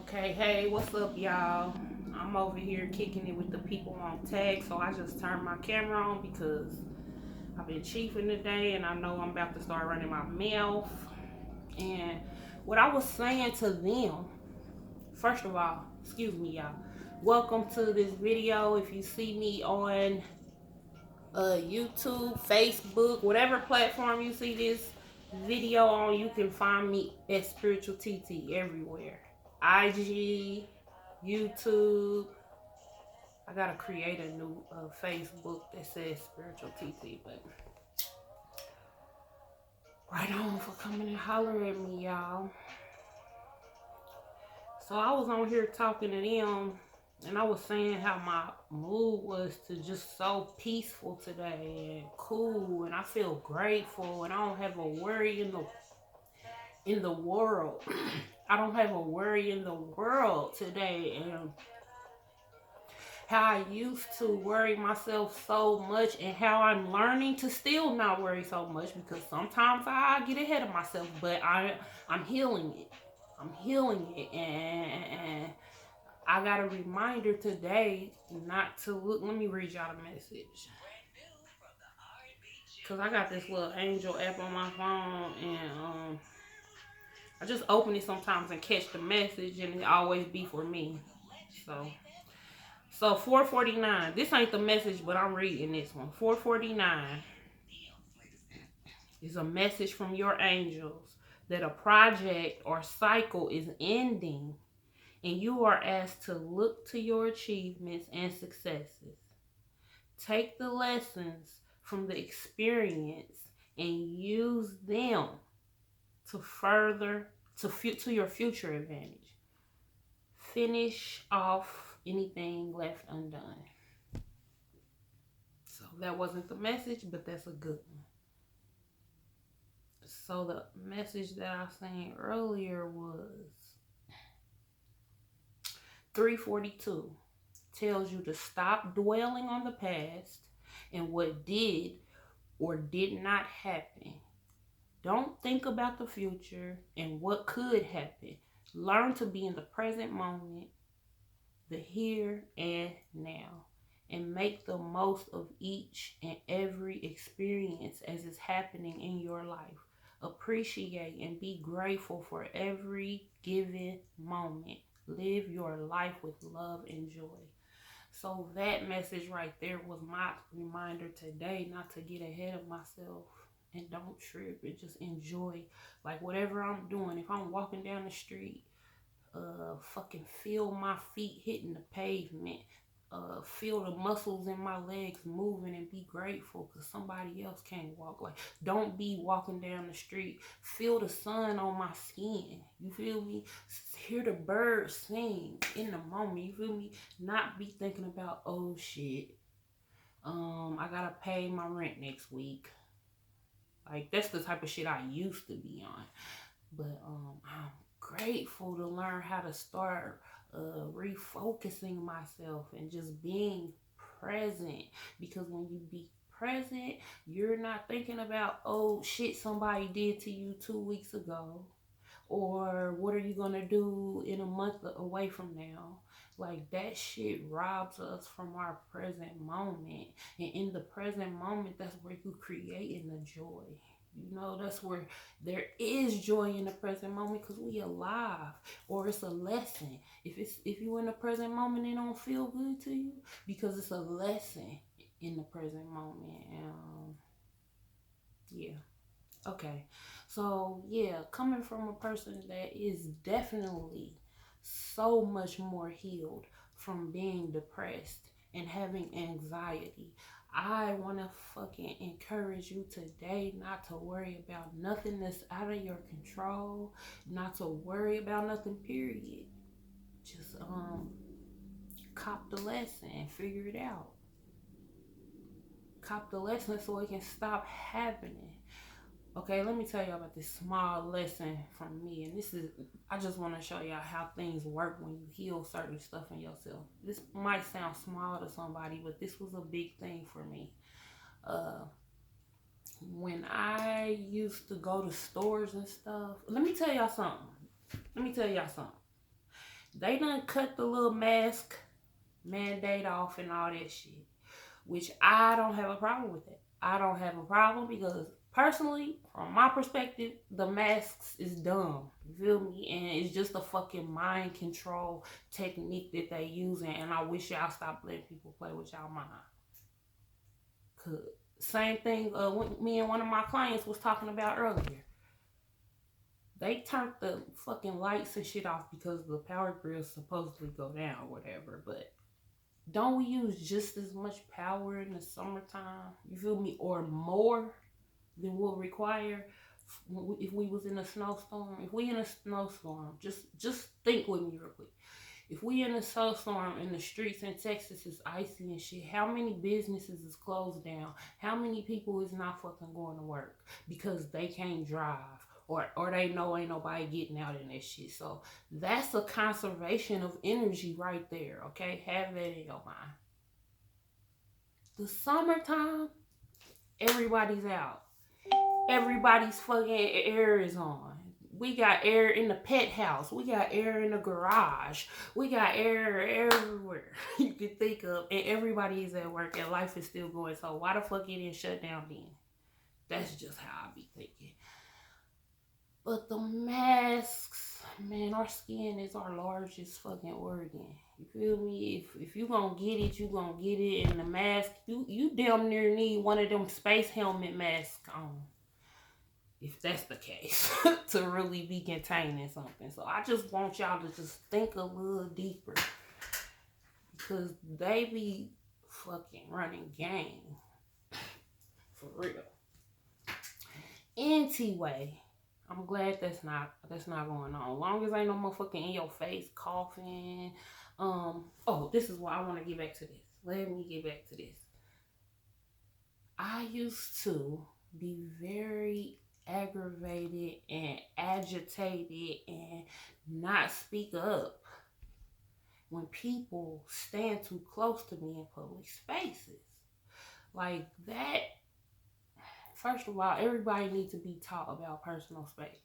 Okay, hey, what's up, y'all? I'm over here kicking it with the people on tag, so I just turned my camera on because I've been chiefing today and I know I'm about to start running my mouth. And what I was saying to them, first of all, excuse me, y'all, welcome to this video. If you see me on YouTube, Facebook, whatever platform you see this video on, you can find me at spiritualteetee everywhere. IG, YouTube. I gotta create a new Facebook that says spiritual TT, but right on for coming and holler at me, y'all. So I was on here talking to them, and I was saying how my mood was to just so peaceful today and cool, and I feel grateful, and I don't have a worry in the world. I don't have a worry in the world today, and how I used to worry myself so much and how I'm learning to still not worry so much because sometimes I get ahead of myself, but I'm healing it. I'm healing it, and I got a reminder today not to look. Let me read y'all the message. Cause I got this little angel app on my phone, and I just open it sometimes and catch the message, and it always be for me. So 449. This ain't the message, but I'm reading this one. 449 is a message from your angels that a project or cycle is ending, and you are asked to look to your achievements and successes. Take the lessons from the experience and use them to further to your future advantage. Finish off anything left undone. So that wasn't the message, but that's a good one. So the message that I seen earlier was 342. Tells you to stop dwelling on the past and what did or did not happen. Don't think about the future and what could happen. Learn to be in the present moment, the here and now, and make the most of each and every experience as it's happening in your life. Appreciate and be grateful for every given moment. Live your life with love and joy. So that message right there was my reminder today not to get ahead of myself and don't trip and just enjoy like whatever I'm doing. If I'm walking down the street, fucking feel my feet hitting the pavement, feel the muscles in my legs moving and be grateful because somebody else can't walk. Like, don't be walking down the street, feel the sun on my skin, you feel me? Hear the birds sing in the moment, you feel me? Not be thinking about, oh shit, I gotta pay my rent next week. Like, that's the type of shit I used to be on. But I'm grateful to learn how to start refocusing myself and just being present. Because when you be present, you're not thinking about, oh shit, somebody did to you 2 weeks ago, or what are you gonna do in a month away from now. Like, that shit robs us from our present moment, and in the present moment, that's where you creating the joy. You know, that's where there is joy in the present moment because we alive, or it's a lesson. If you in the present moment, it don't feel good to you because it's a lesson in the present moment. Yeah. Okay. So yeah, coming from a person that is definitely so much more healed from being depressed and having anxiety, I want to fucking encourage you today not to worry about nothing that's out of your control, not to worry about nothing, period. Just cop the lesson and figure it out. Cop the lesson so it can stop happening. Okay, let me tell y'all about this small lesson from me. And this is, I just want to show y'all how things work when you heal certain stuff in yourself. This might sound small to somebody, but this was a big thing for me. When I used to go to stores and stuff, let me tell y'all something. They done cut the little mask mandate off and all that shit, which I don't have a problem with it. I don't have a problem because personally, from my perspective, the masks is dumb. You feel me? And it's just a fucking mind control technique that they using, and I wish y'all stop letting people play with y'all mind. Cause same thing me and one of my clients was talking about earlier. They turned the fucking lights and shit off because the power grid supposedly go down or whatever, but don't we use just as much power in the summertime? You feel me? Or more than we'll require if we was in a snowstorm. If we in a snowstorm, just think with me real quick. If we in a snowstorm and the streets in Texas is icy and shit, how many businesses is closed down? How many people is not fucking going to work because they can't drive? Or they know ain't nobody getting out in that shit. So that's a conservation of energy right there, okay? Have that in your mind. The summertime, everybody's out. Everybody's fucking air is on. We got air in the pet house. We got air in the garage. We got air everywhere you can think of. And everybody is at work and life is still going. So why the fuck it didn't shut down then? That's just how I be thinking. But the masks, man, our skin is our largest fucking organ. You feel me? If you gonna get it, you gonna get it. And the mask, you damn near need one of them space helmet masks on. If that's the case, to really be containing something. So I just want y'all to just think a little deeper. Because they be fucking running game. For real. Anyway, I'm glad that's not going on. As long as ain't no motherfucking in your face coughing. This is why I want to get back to this. Let me get back to this. I used to be very aggravated and agitated and not speak up when people stand too close to me in public spaces. Like that, first of all, everybody needs to be taught about personal space.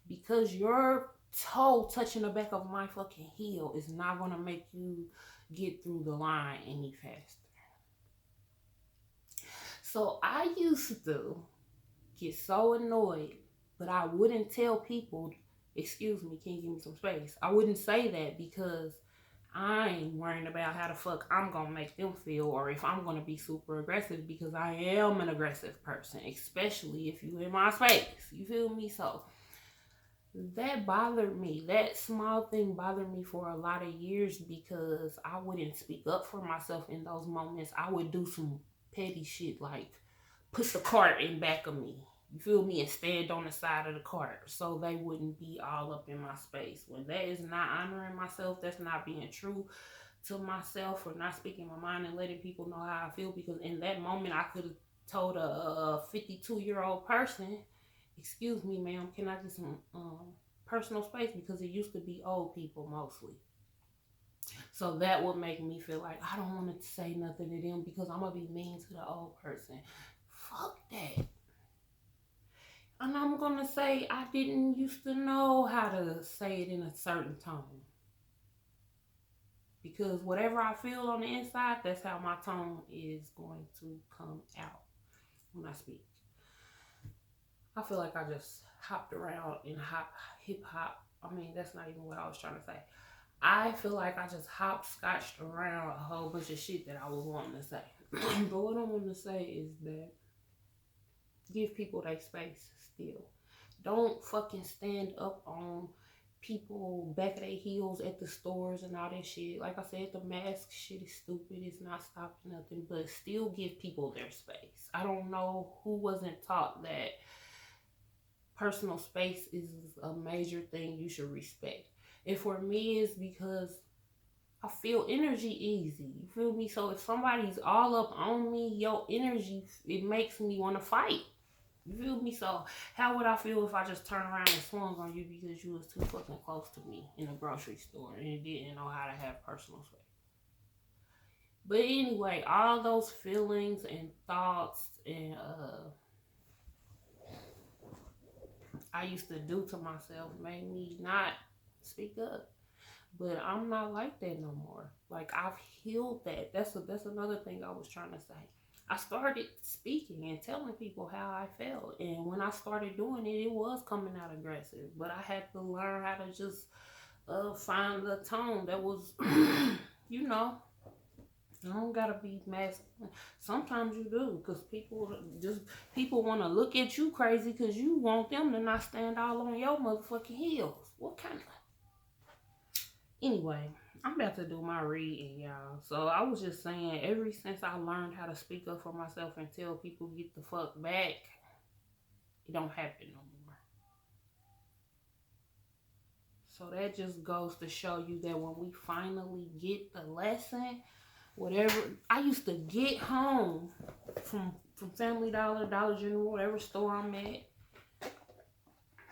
Because your toe touching the back of my fucking heel is not going to make you get through the line any faster. So I used to get so annoyed, but I wouldn't tell people, excuse me, can you give me some space? I wouldn't say that because I ain't worrying about how the fuck I'm gonna make them feel or if I'm gonna be super aggressive, because I am an aggressive person, especially if you in my space. You feel me? So that bothered me. That small thing bothered me for a lot of years because I wouldn't speak up for myself in those moments. I would do some petty shit like push the cart in back of me. You feel me? And stand on the side of the cart so they wouldn't be all up in my space. When that is not honoring myself, that's not being true to myself or not speaking my mind and letting people know how I feel. Because in that moment, I could have told a 52-year-old person, excuse me, ma'am, can I get some personal space? Because it used to be old people mostly. So that would make me feel like I don't want to say nothing to them because I'm going to be mean to the old person. Fuck that. And I'm going to say I didn't used to know how to say it in a certain tone. Because whatever I feel on the inside, that's how my tone is going to come out when I speak. I feel like I just hopped around in hip hop. I mean, that's not even what I was trying to say. I feel like I just hopscotched around a whole bunch of shit that I was wanting to say. But what I want to say is that give people their space still. Don't fucking stand up on people back of their heels at the stores and all that shit. Like I said, the mask shit is stupid. It's not stopping nothing. But still give people their space. I don't know who wasn't taught that personal space is a major thing you should respect. And for me, it's because I feel energy easy. You feel me? So if somebody's all up on me, your energy, it makes me want to fight. You feel me? So how would I feel if I just turned around and swung on you because you was too fucking close to me in a grocery store and you didn't know how to have personal space? But anyway, all those feelings and thoughts and I used to do to myself made me not speak up. But I'm not like that no more. Like, I've healed that. That's another thing I was trying to say. I started speaking and telling people how I felt. And when I started doing it, it was coming out aggressive. But I had to learn how to just find the tone that was, you know, I don't gotta be masculine. Sometimes you do, because people want to look at you crazy because you want them to not stand all on your motherfucking heels. What kind of. Anyway, I'm about to do my reading, y'all. So I was just saying, ever since I learned how to speak up for myself and tell people get the fuck back, it don't happen no more. So that just goes to show you that when we finally get the lesson, whatever I used to get home from Family Dollar, Dollar General, whatever store I'm at,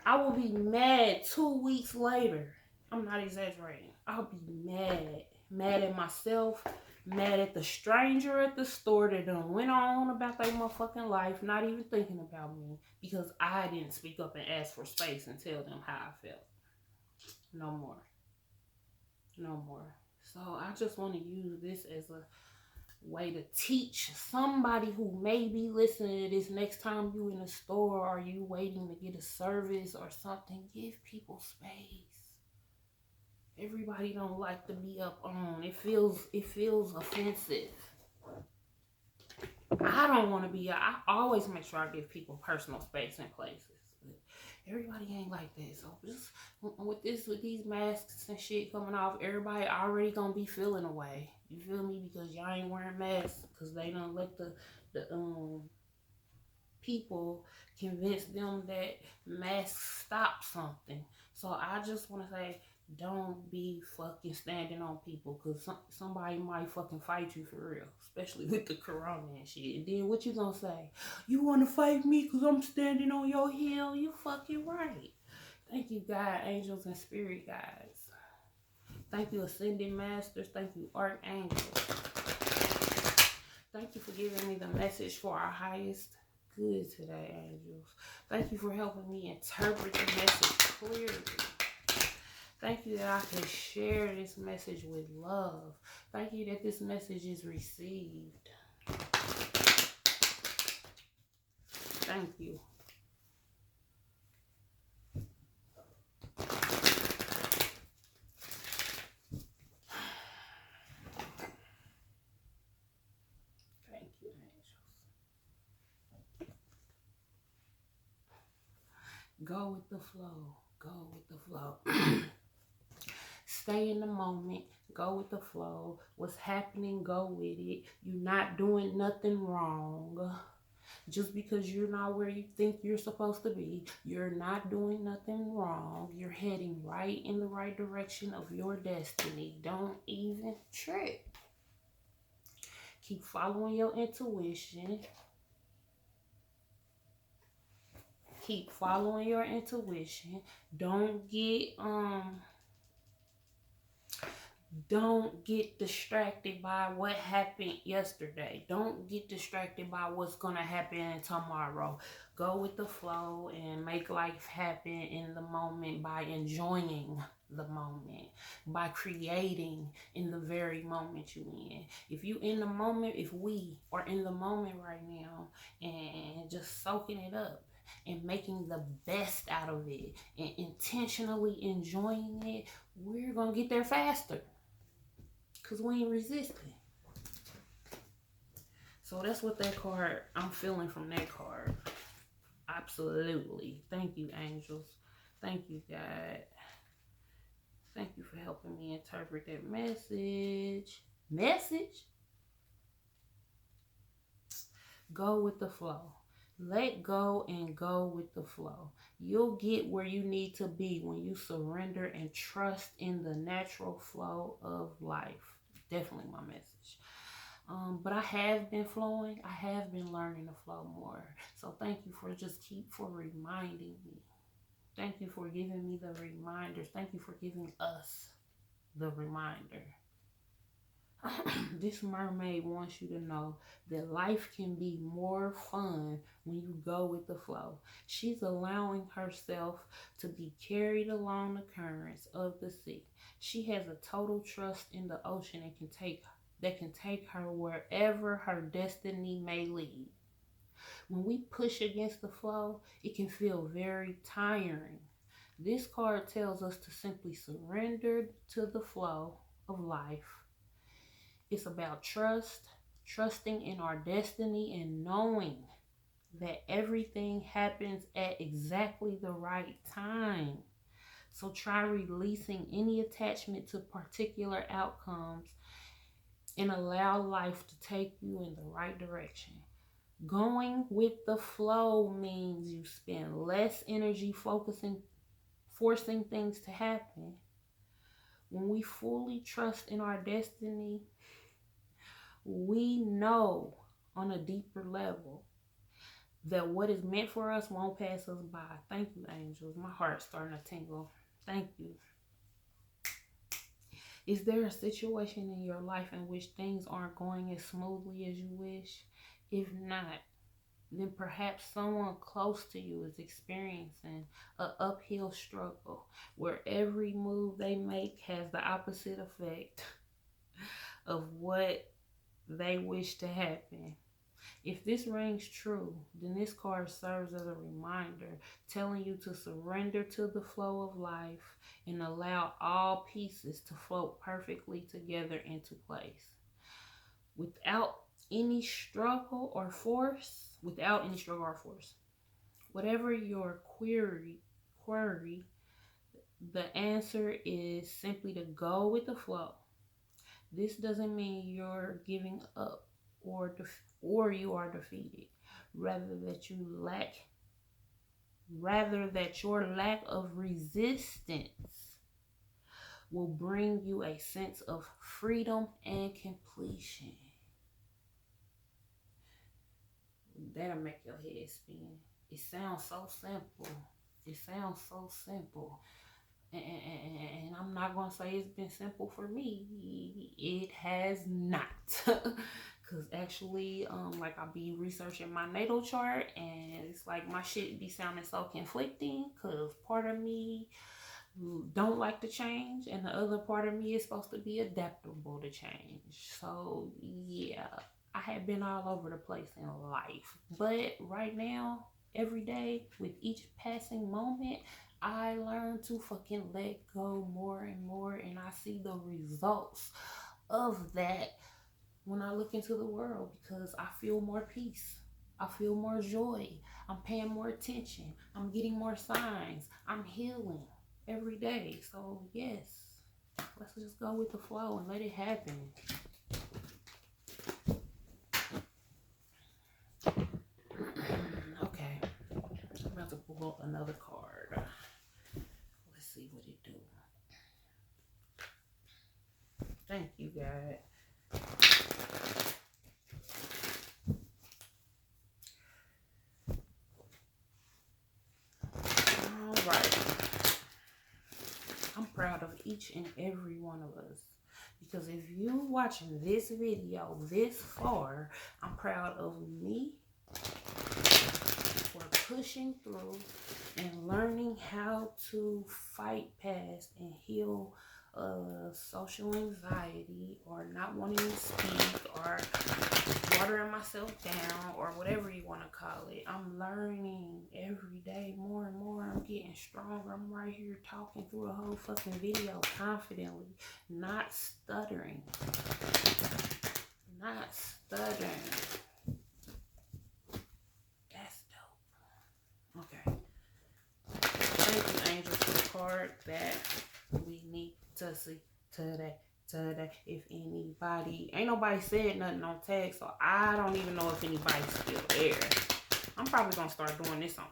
I will be mad 2 weeks later. I'm not exaggerating. I'll be mad at myself, mad at the stranger at the store that done went on about their motherfucking life, not even thinking about me because I didn't speak up and ask for space and tell them how I felt. No more. No more. So I just want to use this as a way to teach somebody who may be listening to this next time you in a store or you waiting to get a service or something. Give people space. Everybody don't like to be up on. It feels offensive. I don't want to be. I always make sure I give people personal space in places. But everybody ain't like that. So just with these masks and shit coming off, everybody already gonna be feeling away. You feel me? Because y'all ain't wearing masks because they don't let the people convince them that masks stop something. So I just want to say, don't be fucking standing on people because somebody might fucking fight you for real, especially with the corona and shit. And then what you gonna say? You want to fight me because I'm standing on your hill? You fucking right. Thank you, God, angels, and spirit guides. Thank you, ascending masters. Thank you, archangels. Thank you for giving me the message for our highest good today, angels. Thank you for helping me interpret the message clearly. Thank you that I can share this message with love. Thank you that this message is received. Thank you. Thank you, angels. Go with the flow. Go with the flow. Stay in the moment. Go with the flow. What's happening, go with it. You're not doing nothing wrong. Just because you're not where you think you're supposed to be, you're not doing nothing wrong. You're heading right in the right direction of your destiny. Don't even trip. Keep following your intuition. Keep following your intuition. Don't get distracted by what happened yesterday. Don't get distracted by what's going to happen tomorrow. Go with the flow and make life happen in the moment by enjoying the moment, by creating in the very moment you in. If you in the moment, if we are in the moment right now and just soaking it up and making the best out of it and intentionally enjoying it, we're going to get there faster. Because we ain't resisting. So that's what that card, I'm feeling from that card. Absolutely. Thank you, angels. Thank you, God. Thank you for helping me interpret that message. Go with the flow. Let go and go with the flow. You'll get where you need to be when you surrender and trust in the natural flow of life. Definitely my message. But I have been flowing. I have been learning to flow more. So thank you for reminding me. Thank you for giving me the reminders. Thank you for giving us the reminder. This mermaid wants you to know that life can be more fun when you go with the flow. She's allowing herself to be carried along the currents of the sea. She has a total trust in the ocean and can take her wherever her destiny may lead. When we push against the flow, it can feel very tiring. This card tells us to simply surrender to the flow of life. It's about trusting in our destiny and knowing that everything happens at exactly the right time. So try releasing any attachment to particular outcomes and allow life to take you in the right direction. Going with the flow means you spend less energy forcing things to happen. When we fully trust in our destiny, we know on a deeper level that what is meant for us won't pass us by. Thank you, angels. My heart's starting to tingle. Thank you. Is there a situation in your life in which things aren't going as smoothly as you wish? If not, then perhaps someone close to you is experiencing an uphill struggle where every move they make has the opposite effect of what they wish to happen. If this rings true, then this card serves as a reminder telling you to surrender to the flow of life and allow all pieces to float perfectly together into place. Without any struggle or force, whatever your query, the answer is simply to go with the flow. This doesn't mean you're giving up or you are defeated. Rather that your lack of resistance will bring you a sense of freedom and completion. That'll make your head spin. It sounds so simple. And I'm not going to say it's been simple for me. It has not. Because actually, like I'll be researching my natal chart and it's like my shit be sounding so conflicting because part of me don't like to change and the other part of me is supposed to be adaptable to change. So yeah, I have been all over the place in life. But right now, every day, with each passing moment, I learn to fucking let go more and more, and I see the results of that when I look into the world because I feel more peace. I feel more joy. I'm paying more attention. I'm getting more signs. I'm healing every day. So yes, let's just go with the flow and let it happen. Okay, I'm about to pull another card. Let's see what it do. Thank you, God. All right. I'm proud of each and every one of us. Because if you're watching this video this far, I'm proud of me for pushing through and learning how to fight past and heal social anxiety or not wanting to speak or watering myself down or whatever you want to call it. I'm learning every day more and more. I'm getting stronger. I'm right here talking through a whole fucking video confidently, not stuttering. That's dope. Okay. Thank you, angels, for the card that we need to see today. If anybody, ain't nobody said nothing on tag, so I don't even know if anybody's still there. I'm probably gonna start doing this on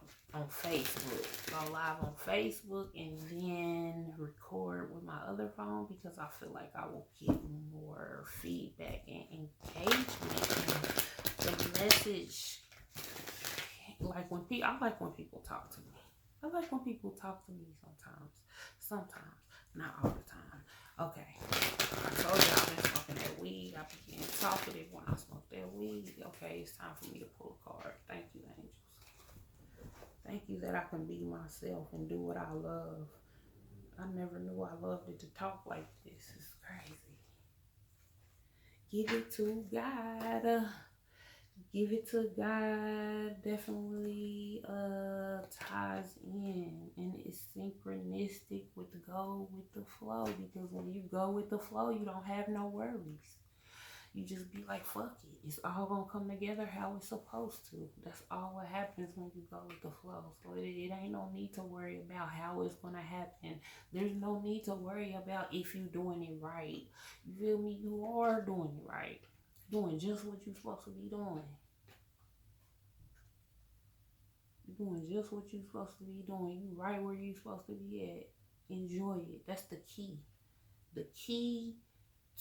Facebook. Go live on Facebook and then record with my other phone because I feel like I will get more feedback and engagement. The message, like I like when people talk to me. I like when people talk to me sometimes, not all the time. Okay, I told you I've been smoking that weed. weed. I began talkative when I smoked that weed. Okay, it's time for me to pull a card. Thank you, angels. Thank you that I can be myself and do what I love. I never knew I loved it to talk like this. It's crazy. Give it to God. Give it to God. Definitely ties in, and it's synchronistic with the go with the flow, because when you go with the flow, you don't have no worries. You just be like, fuck it. It's all gonna come together how it's supposed to. That's all what happens when you go with the flow. So it ain't no need to worry about how it's gonna happen. There's no need to worry about if you doing it right. You feel me? You are doing it right. Doing just what you're supposed to be doing. You're doing just what you're supposed to be doing. You right where you're supposed to be at. Enjoy it. That's the key. The key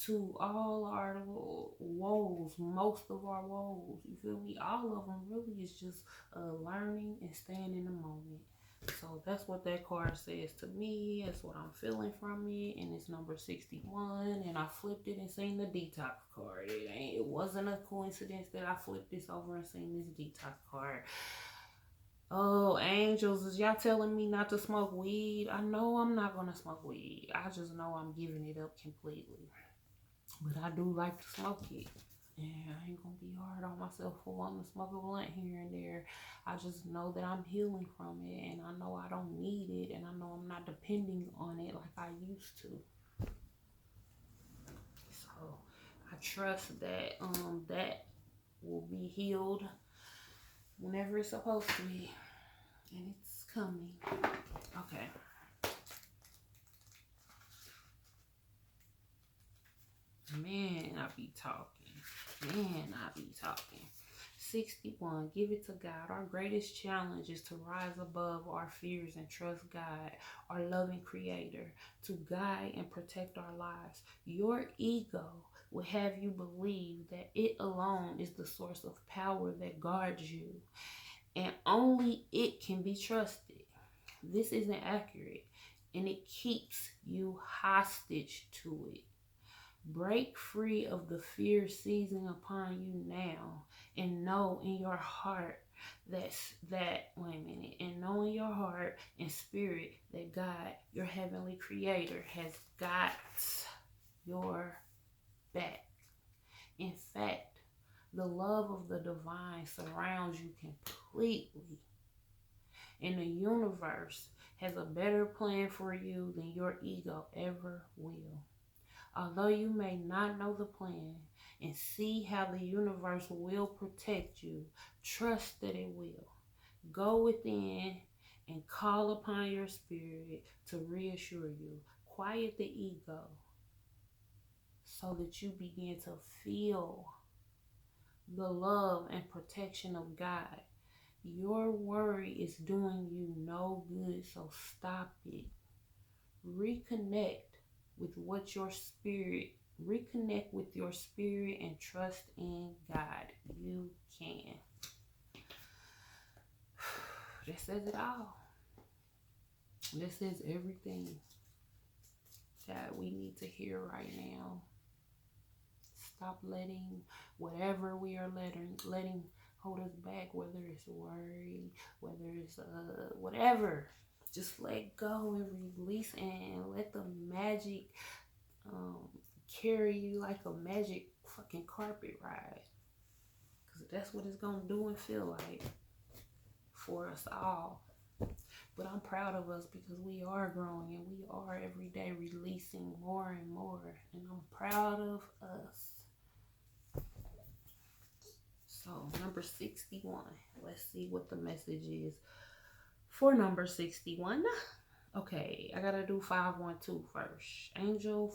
to all our woes, most of our woes, you feel me? All of them really is just learning and staying in the moment. So that's what that card says to me. That's what I'm feeling from it. And it's number 61. And I flipped it and seen the detox card. It wasn't a coincidence that I flipped this over and seen this detox card. Oh, angels, is y'all telling me not to smoke weed? I know I'm not going to smoke weed. I just know I'm giving it up completely. But I do like to smoke it. And I ain't gonna be hard on myself for wanting to smoke a blunt here and there. I just know that I'm healing from it, and I know I don't need it, and I know I'm not depending on it like I used to. So I trust that that will be healed whenever it's supposed to be. And it's coming. Okay. Man, I be talking. 61. Give it to God. Our greatest challenge is to rise above our fears and trust God, our loving creator, to guide and protect our lives. Your ego will have you believe that it alone is the source of power that guards you, and only it can be trusted. This isn't accurate, and it keeps you hostage to it. Break free of the fear seizing upon you now, and know in your heart and know in your heart and spirit that God, your heavenly creator, has got your back. In fact, the love of the divine surrounds you completely, and the universe has a better plan for you than your ego ever will. Although you may not know the plan and see how the universe will protect you, trust that it will. Go within and call upon your spirit to reassure you. Quiet the ego so that you begin to feel the love and protection of God. Your worry is doing you no good, so stop it. Reconnect with your spirit and trust in God. You can. That says it all. This says everything that we need to hear right now. Stop letting whatever we are letting hold us back, whether it's worry, whether it's whatever. Just let go and release, and let the magic carry you like a magic fucking carpet ride. Because that's what it's going to do and feel like for us all. But I'm proud of us because we are growing and we are every day releasing more and more. And I'm proud of us. So number 61. Let's see what the message is for number 61. Okay, I gotta do 512 first. Angel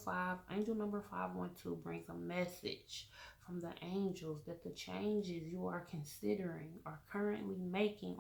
number 512 brings a message from the angels that the changes you are considering, are currently making,